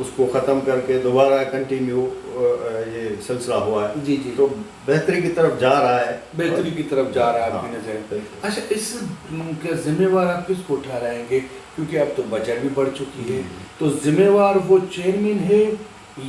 اس کو ختم کر کے دوبارہ کنٹینیو یہ سلسلہ ہوا ہے جی جی تو بہتری کی طرف جا رہا ہے. بہتری کی طرف جا رہا ہے آپ کی نظر. بالکل. اچھا اس کا ذمہ وار آپ کس کو ٹھہرائیں گے کیونکہ اب تو بجٹ بھی بڑھ چکی ہے تو ذمہ وار وہ چیئرمین ہے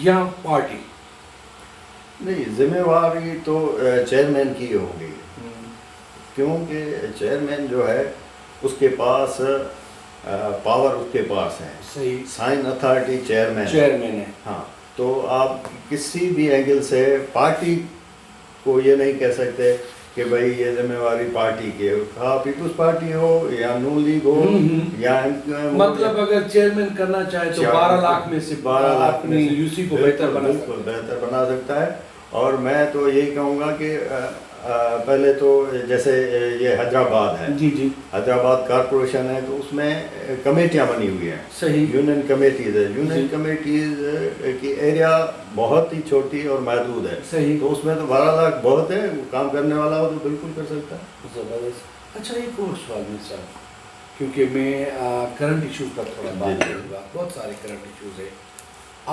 یا پارٹی؟ نہیں ذمہ واری تو چیئرمین کی ہوگی کیونکہ چیئرمین جو ہے اس کے پاس پاور اس کے پاس ہے. صحیح. سائن اتھارٹی چیئرمین ہے. ہاں تو آپ کسی بھی اینگل سے پارٹی کو یہ نہیں کہہ سکتے کہ بھائی یہ ذمہ واری پارٹی کی ہے. پیپلز پارٹی ہو یا نون لیگ ہو یا مطلب اگر چیئرمین کرنا چاہے تو 12 لاکھ میں سے 12 لاکھ اپنی یو سی کو بہتر بنا سکتا ہے. اور میں تو یہی کہوں گا کہ پہلے تو جیسے یہ حیدرآباد ہے جی جی حیدرآباد کارپوریشن ہے تو اس میں کمیٹیاں بنی ہوئی ہیں. صحیح. یونین کمیٹیز ہے. یونین کمیٹیز کی ایریا بہت ہی چھوٹی اور محدود ہے. صحیح. تو اس میں تو 12 لاکھ بہت ہے. کام کرنے والا ہو تو بالکل کر سکتا ہے. زبردست. اچھا ایک اور سوال میں صاحب کیونکہ میں کرنٹ ایشوز پر تھوڑا بات کروں گا. بہت سارے کرنٹ ایشوز ہیں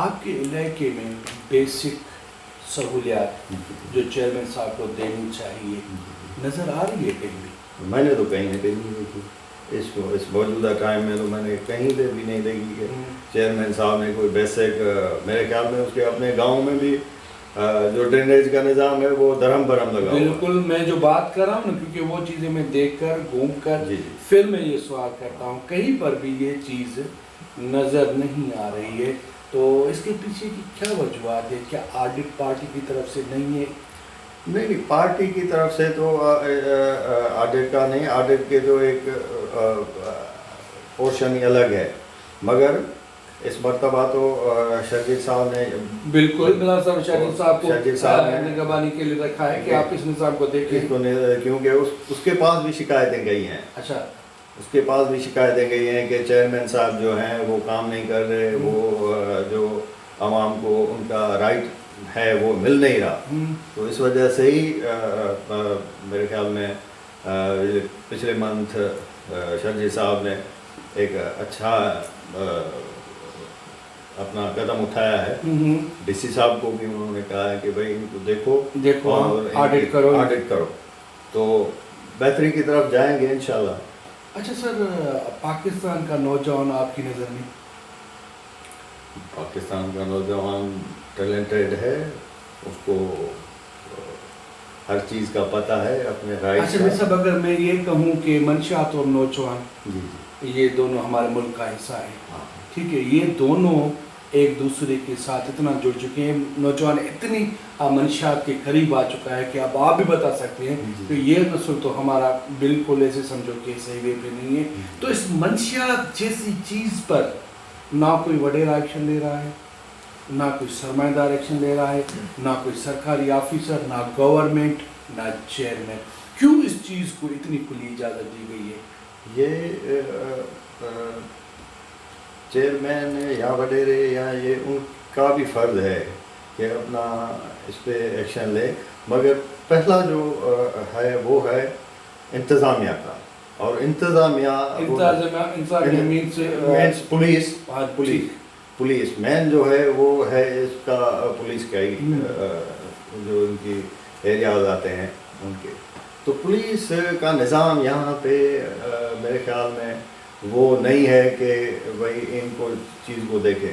آپ کے علاقے میں. بیسک سہولیات جو چیئرمین صاحب کو دینی چاہیے نظر آ رہی ہے کہیں بھی؟ میں نے تو کہیں بھی نہیں دیکھی اس موجودہ ٹائم میں. تو میں نے کہیں پہ بھی نہیں دیکھی کہ چیئرمین صاحب نے کوئی بیسک. میرے خیال میں اس کے اپنے گاؤں میں بھی جو ڈرینیج کا نظام ہے وہ درہم برہم لگا. بالکل. میں جو بات کر رہا ہوں نا کیونکہ وہ چیزیں میں دیکھ کر گھوم کر پھر میں یہ سوال کرتا ہوں کہیں پر بھی یہ چیز نظر نہیں آ رہی ہے. تو اس کے پیچھے کی کیا وجوہات ہے؟ کیا آڈٹ پارٹی کی طرف سے نہیں ہے؟ نہیں پارٹی کی طرف سے تو آڈٹ کا نہیں. آڈٹ کے تو ایک پورشن ہی الگ ہے. مگر اس مرتبہ تو شرجیت صاحب نے بالکل بلا صاحب شرجیت صاحب کو نگرانی کے لیے رکھا ہے کہ آپ اس نظام کو دیکھیں کیونکہ اس کے پاس بھی شکایتیں گئی ہیں. اچھا. اس کے پاس بھی شکایتیں گئی ہیں کہ چیئرمین صاحب جو ہیں وہ کام نہیں کر رہے. وہ جو عوام کو ان کا رائٹ ہے وہ مل نہیں رہا. تو اس وجہ سے ہی میرے خیال میں پچھلے منتھ شرجیت صاحب نے ایک اچھا اپنا قدم اٹھایا ہے. ڈی سی صاحب کو بھی انہوں نے کہا ہے کہ بھائی ان کو دیکھو اور آڈٹ کرو تو بہتری کی طرف جائیں گے انشاءاللہ. اچھا سر پاکستان کا نوجوان آپ کی نظر میں؟ پاکستان کا نوجوان ٹیلنٹڈ ہے. اس کو ہر چیز کا پتہ ہے اپنے رائٹ. اچھا میں صاحب اگر میں یہ کہوں کہ منشیات اور نوجوان یہ دونوں ہمارے ملک کا حصہ ہے ٹھیک ہے. یہ دونوں ایک دوسرے کے ساتھ اتنا جڑ چکے ہیں. نوجوان اتنی منشیات کے قریب آ چکا ہے کہ اب آپ بھی بتا سکتے ہیں کہ یہ نسل تو ہمارا بالکل ایسے سمجھو کہ صحیح وے پہ نہیں ہے. تو اس منشیات جیسی چیز پر نہ کوئی وڈیرا ایکشن لے رہا ہے نہ کوئی سرمایہ دار ایکشن لے رہا ہے نہ کوئی سرکاری آفیسر نہ گورنمنٹ نہ چیئرمین. کیوں اس چیز کو اتنی کھلی اجازت دی گئی ہے؟ یہ چیئرمین یا وڈیرے یا یہ ان کا بھی فرض ہے کہ اپنا اس پہ ایکشن لے. مگر پہلا جو ہے وہ ہے انتظامیہ کا. اور انتظامیہ پولیس مین جو ہے وہ ہے اس کا پولیس کا ہی جو ان کی ایریاز آتے ہیں ان کے. تو پولیس کا نظام یہاں پہ میرے خیال میں وہ نہیں ہے کہ بھائی ان کو چیز کو دیکھے.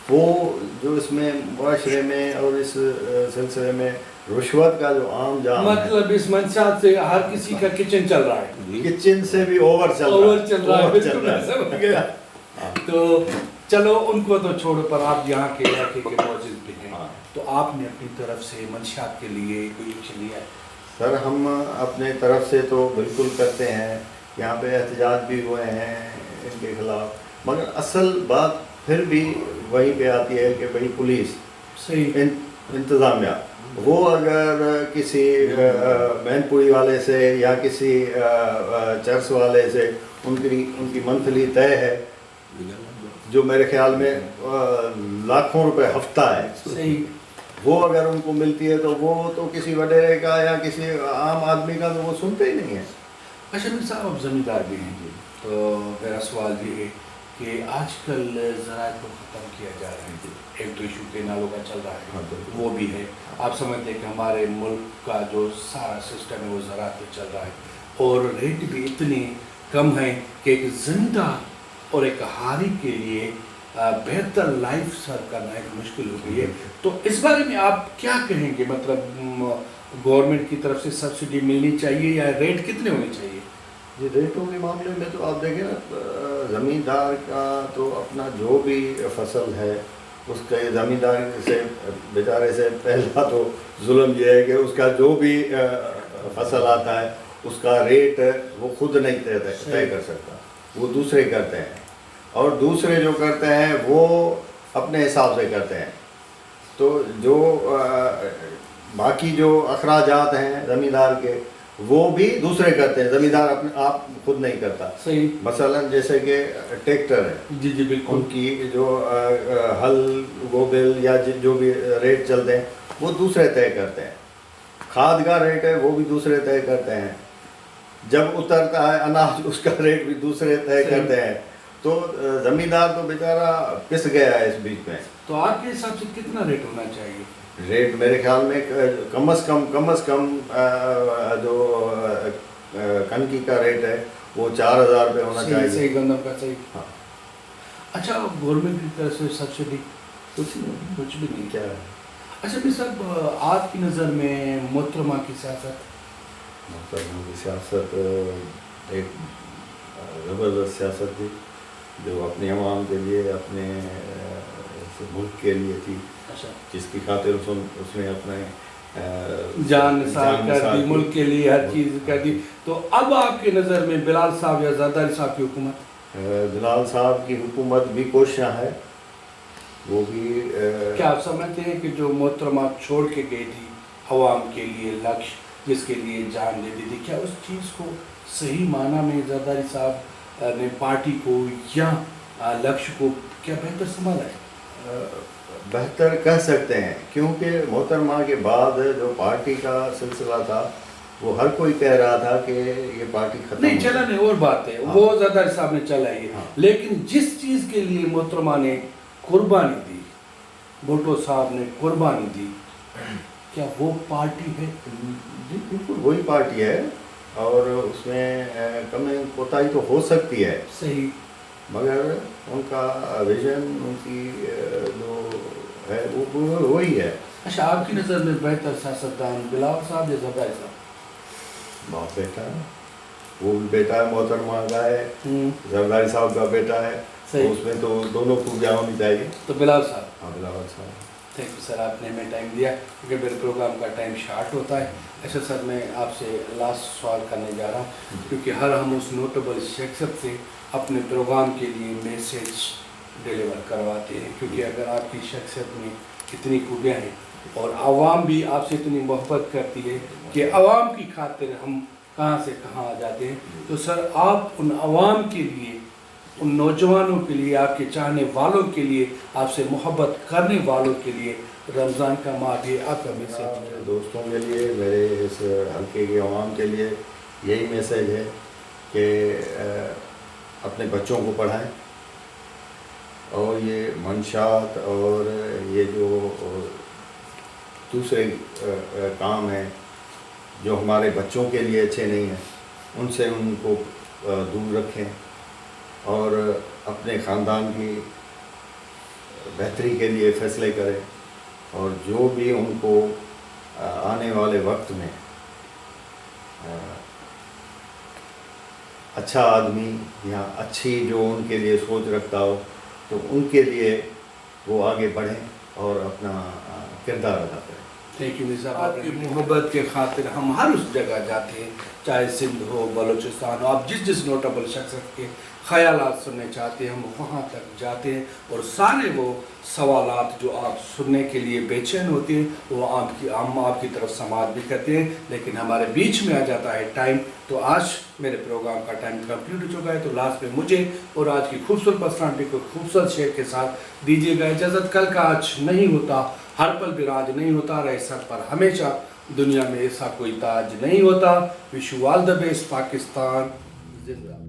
وہ جو اس میں معاشرے میں اور اس سلسلے میں رشوت کا جو عام جام مطلب اس منشیات سے ہر کسی کا کچن چل رہا ہے. کچن سے بھی اوور چل رہا ہے. تو چلو ان کو تو چھوڑو پر آپ یہاں کے علاقے کے معزز بھی ہیں تو آپ نے اپنی طرف سے منشیات کے لیے کوئی ایکشن لیا ہے؟ سر ہم اپنے طرف سے تو بالکل کرتے ہیں. یہاں پہ احتجاج بھی ہوئے ہیں ان کے خلاف. مگر اصل بات پھر بھی وہیں پہ آتی ہے کہ بھائی پولیس صحیح انتظامیہ وہ اگر کسی مین پوری والے سے یا کسی چرس والے سے ان کی منتھلی طے ہے جو میرے خیال میں لاکھوں روپے ہفتہ ہے. صحیح. وہ اگر ان کو ملتی ہے تو وہ تو کسی وڈیرے کا یا کسی عام آدمی کا تو وہ سنتے ہی نہیں ہیں. اچھا میرے صاحب آپ زمیندار بھی ہیں تو میرا سوال یہ ہے کہ آج کل ذرائع کو ختم کیا جا رہا ہے. ایک تو ایشو کے نالوں کا چل رہا ہے, وہ بھی ہے. آپ سمجھتے ہیں کہ ہمارے ملک کا جو سارا سسٹم ہے وہ زراعت پہ چل رہا ہے, اور ریٹ بھی اتنے کم ہیں کہ ایک زمیندار اور ایک ہاری کے لیے بہتر لائف سر کرنا ایک مشکل ہو گئی ہے. تو اس بارے میں آپ کیا کہیں گے؟ مطلب گورنمنٹ کی طرف سے سبسڈی ملنی چاہیے یا ریٹ کتنے ہونے چاہیے؟ جی, ریٹوں کے معاملے میں تو آپ دیکھیں نا, زمیندار کا تو اپنا جو بھی فصل ہے اس کے زمیندار سے بیچارے سے پہلا تو ظلم یہ ہے کہ اس کا جو بھی فصل آتا ہے اس کا ریٹ وہ خود نہیں طے کر سکتا, وہ دوسرے کرتے ہیں, اور دوسرے جو کرتے ہیں وہ اپنے حساب سے کرتے ہیں. تو جو باقی جو اخراجات ہیں زمیندار کے وہ بھی دوسرے کرتے ہیں, زمیندار اپنے آپ خود نہیں کرتا. صحیح. مثلا جیسے کہ ٹریکٹر ہے, جی جی بالکل, ان کی جو ہل گوبل یا جو بھی ریٹ چلتے ہیں وہ دوسرے طے کرتے ہیں. کھاد کا ریٹ ہے وہ بھی دوسرے طے کرتے ہیں. جب اترتا ہے اناج اس کا ریٹ بھی دوسرے طے کرتے ہیں. تو زمیندار تو بیچارہ پس گیا ہے اس بیچ میں. تو آپ کے حساب سے کتنا ریٹ ہونا چاہیے؟ ریٹ میرے خیال میں کم از کم جو کنکی کا ریٹ ہے وہ 4,000 روپے ہونا چاہیے. صحیح, گندم کا صحیح. ہاں. اچھا, گورنمنٹ کی طرف سے سبسڈی کچھ بھی نہیں کیا ہے؟ اچھا بھی صاحب, آپ کی نظر میں محترمہ کی سیاست ایک زبردست سیاست تھی جو اپنے عوام کے لیے, اپنے ملک کے لیے تھی, جس کی خاطر اس نے اپنے جان نثار کر دی, ملک کے لیے ہر چیز کر دی. تو اب آپ کی نظر میں بلال صاحب یا زرداری صاحب کی حکومت؟ بلال صاحب کی حکومت بھی کوشاں ہے, وہ بھی. کیا آپ سمجھتے ہیں کہ جو محترمہ چھوڑ کے گئی تھی عوام کے لیے لکش, جس کے لیے جان دے دی تھی, کیا اس چیز کو صحیح معنی میں زرداری صاحب نے پارٹی کو یا لکش کو کیا بہتر سنبھالا ہے؟ بہتر کہہ سکتے ہیں, کیونکہ محترمہ کے بعد جو پارٹی کا سلسلہ تھا وہ ہر کوئی کہہ رہا تھا کہ یہ پارٹی ختم نہیں چلا, نہیں اور بات ہے, وہ زرداری صاحب نے چلائی ہے. لیکن جس چیز کے لیے محترمہ نے قربانی دی, بھٹو صاحب نے قربانی دی, کیا وہ پارٹی ہے؟ جی بالکل وہی پارٹی ہے, اور اس میں کمی کوتاہی تو ہو سکتی ہے. صحیح. مگر ان کا ویژن, ان کی جو ہے وہ وہی ہے. اچھا, آپ کی نظر میں بہتر سیاستدان بلال صاحب یا زرداری صاحب؟ باپ بیٹا ہے, وہ بھی بیٹا ہے محترمہ کا ہے, زرداری صاحب کا بیٹا ہے, تو اس میں تو دونوں خوبیاں ہونی چاہیے. تو بلال صاحب. ہاں بلال صاحب. تھینک یو سر, آپ نے ہمیں ٹائم دیا کیونکہ میرے پروگرام کا ٹائم شارٹ ہوتا ہے. اچھا سر, میں آپ سے لاسٹ سوال کرنے جا رہا ہوں, کیونکہ ہم اس نوٹیبل شخصیت سے اپنے پروگرام کے لیے میسیج ڈیلیور کرواتے ہیں, کیونکہ اگر آپ کی شخصیت میں اتنی خوبیاں ہیں اور عوام بھی آپ سے اتنی محبت کرتی ہے کہ عوام کی خاطر ہم کہاں سے کہاں آ جاتے ہیں, تو سر آپ ان عوام کے لیے, ان نوجوانوں کے لیے, آپ کے چاہنے والوں کے لیے, آپ سے محبت کرنے والوں کے لیے رمضان کا ماہ بھی آپ کا میسیج؟ دوستوں کے لیے, میرے اس حلقے کے عوام کے لیے یہی میسیج ہے کہ اپنے بچوں کو پڑھائیں, اور یہ منشات اور یہ جو دوسرے کام ہیں جو ہمارے بچوں کے لیے اچھے نہیں ہیں, ان سے ان کو دور رکھیں, اور اپنے خاندان کی بہتری کے لیے فیصلے کریں, اور جو بھی ان کو آنے والے وقت میں اچھا آدمی یا اچھی جو ان کے لیے سوچ رکھتا ہو, تو ان کے لیے وہ آگے بڑھیں اور اپنا کردار ادا کریں. تھینک یو صاحب, آپ کی محبت کے خاطر ہم ہر اس جگہ جاتے ہیں, چاہے سندھ ہو, بلوچستان ہو, آپ جس نوٹیبل شخصیت کے خیالات سننے چاہتے ہیں ہم وہاں تک جاتے ہیں, اور سارے وہ سوالات جو آپ سننے کے لیے بے چین ہوتے ہیں وہ ہم آپ کی طرف سماعت بھی کرتے ہیں. لیکن ہمارے بیچ میں آ جاتا ہے ٹائم, تو آج میرے پروگرام کا ٹائم کمپلیٹ ہو چکا ہے. تو لاسٹ میں مجھے اور آج کی خوبصورت پرسنالٹی کو خوبصورت شعر کے ساتھ دیجیے گا اجازت. کل کا آج نہیں ہوتا, ہر پل براج نہیں ہوتا, رہے سر پر ہمیشہ دنیا میں ایسا کوئی تاج نہیں ہوتا. Wish you all the best. Pakistan زندہ.